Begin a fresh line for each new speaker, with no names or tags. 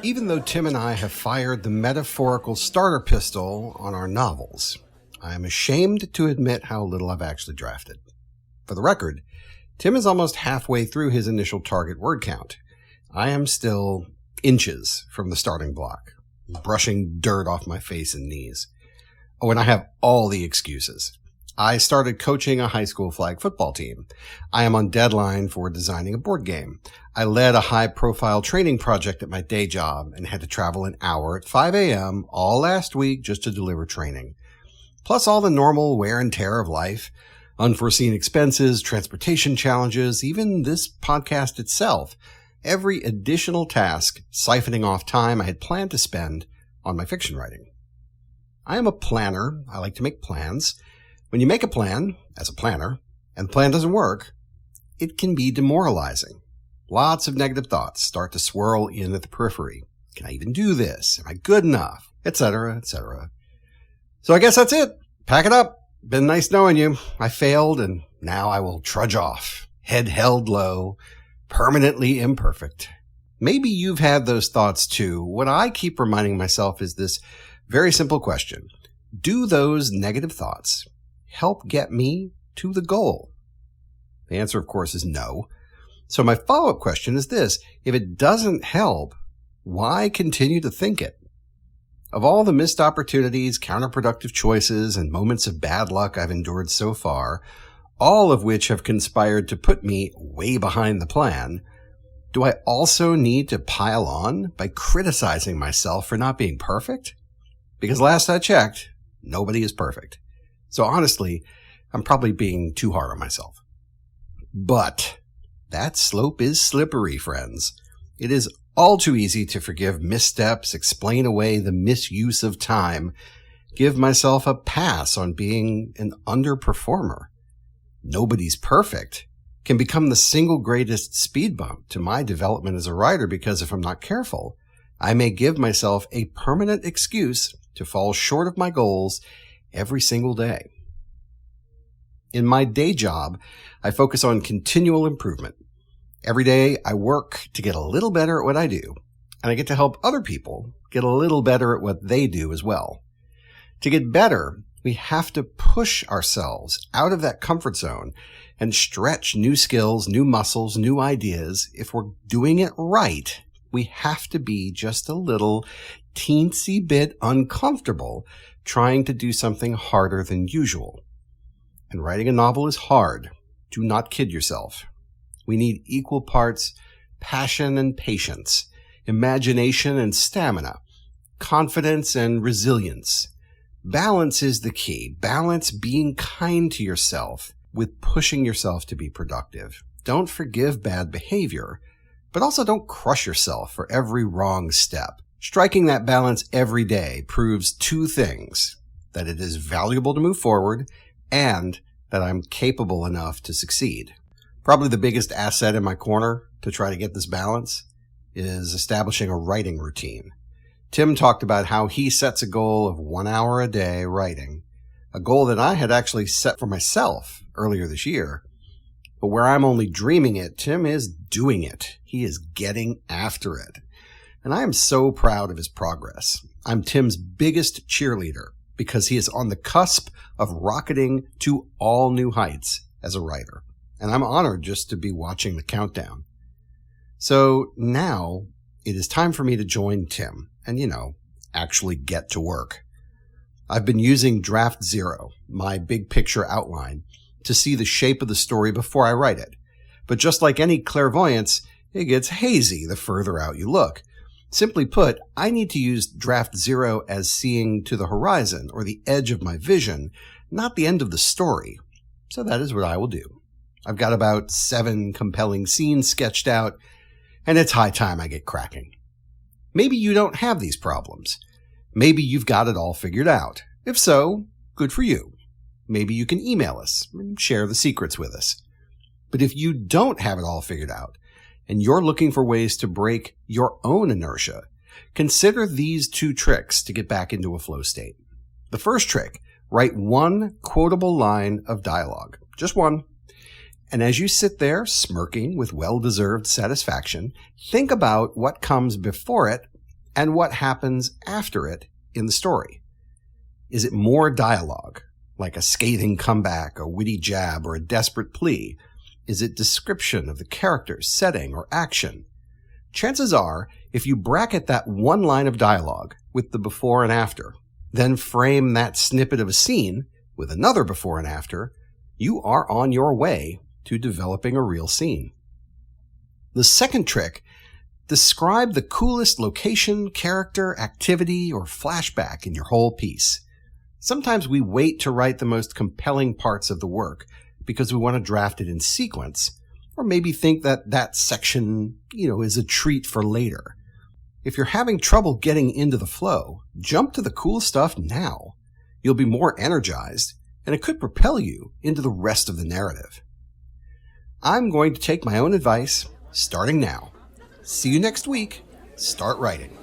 Even though Tim and I have fired the metaphorical starter pistol on our novels, I am ashamed to admit how little I've actually drafted. For the record, Tim is almost halfway through his initial target word count. I am still inches from the starting block, brushing dirt off my face and knees. Oh, and I have all the excuses. I started coaching a high school flag football team. I am on deadline for designing a board game. I led a high-profile training project at my day job and had to travel an hour at 5 a.m. all last week just to deliver training. Plus all the normal wear and tear of life, unforeseen expenses, transportation challenges, even this podcast itself. Every additional task siphoning off time I had planned to spend on my fiction writing. I am a planner. I like to make plans. When you make a plan, as a planner, and the plan doesn't work, it can be demoralizing. Lots of negative thoughts start to swirl in at the periphery. Can I even do this? Am I good enough? Etc., etc. So I guess that's it. Pack it up. Been nice knowing you. I failed, and now I will trudge off. Head held low, permanently imperfect. Maybe you've had those thoughts too. What I keep reminding myself is this very simple question. Do those negative thoughts help get me to the goal? The answer, of course, is no. So my follow-up question is this. If it doesn't help, why continue to think it? Of all the missed opportunities, counterproductive choices, and moments of bad luck I've endured so far, all of which have conspired to put me way behind the plan, do I also need to pile on by criticizing myself for not being perfect? Because last I checked, nobody is perfect. So honestly, I'm probably being too hard on myself. But that slope is slippery, friends. It is all too easy to forgive missteps, explain away the misuse of time, give myself a pass on being an underperformer. Nobody's perfect can become the single greatest speed bump to my development as a writer because if I'm not careful, I may give myself a permanent excuse to fall short of my goals every single day. In my day job, I focus on continual improvement. Every day I work to get a little better at what I do, and I get to help other people get a little better at what they do as well. To get better, we have to push ourselves out of that comfort zone and stretch new skills, new muscles, new ideas. If we're doing it right, we have to be just a little teensy bit uncomfortable trying to do something harder than usual. And writing a novel is hard. Do not kid yourself. We need equal parts passion and patience, imagination and stamina, confidence and resilience. Balance is the key. Balance being kind to yourself with pushing yourself to be productive. Don't forgive bad behavior, but also don't crush yourself for every wrong step. Striking that balance every day proves two things: that it is valuable to move forward and that I'm capable enough to succeed. Probably the biggest asset in my corner to try to get this balance is establishing a writing routine. Tim talked about how he sets a goal of 1 hour a day writing, a goal that I had actually set for myself earlier this year. But where I'm only dreaming it, Tim is doing it. He is getting after it. And I am so proud of his progress. I'm Tim's biggest cheerleader because he is on the cusp of rocketing to all new heights as a writer. And I'm honored just to be watching the countdown. So now it is time for me to join Tim and, actually get to work. I've been using Draft Zero, my big picture outline, to see the shape of the story before I write it. But just like any clairvoyance, it gets hazy the further out you look. Simply put, I need to use Draft Zero as seeing to the horizon or the edge of my vision, not the end of the story. So that is what I will do. I've got about 7 compelling scenes sketched out, and it's high time I get cracking. Maybe you don't have these problems. Maybe you've got it all figured out. If so, good for you. Maybe you can email us and share the secrets with us. But if you don't have it all figured out, and you're looking for ways to break your own inertia, consider these 2 tricks to get back into a flow state. The first trick, write 1 quotable line of dialogue. Just 1. And as you sit there smirking with well-deserved satisfaction, think about what comes before it and what happens after it in the story. Is it more dialogue, like a scathing comeback, a witty jab, or a desperate plea? Is it description of the characters, setting, or action? Chances are, if you bracket that one line of dialogue with the before and after, then frame that snippet of a scene with another before and after, you are on your way to developing a real scene. The second trick: describe the coolest location, character, activity, or flashback in your whole piece. Sometimes we wait to write the most compelling parts of the work because we want to draft it in sequence, or maybe think that that section, is a treat for later. If you're having trouble getting into the flow, jump to the cool stuff now. You'll be more energized, and it could propel you into the rest of the narrative. I'm going to take my own advice, starting now. See you next week. Start writing.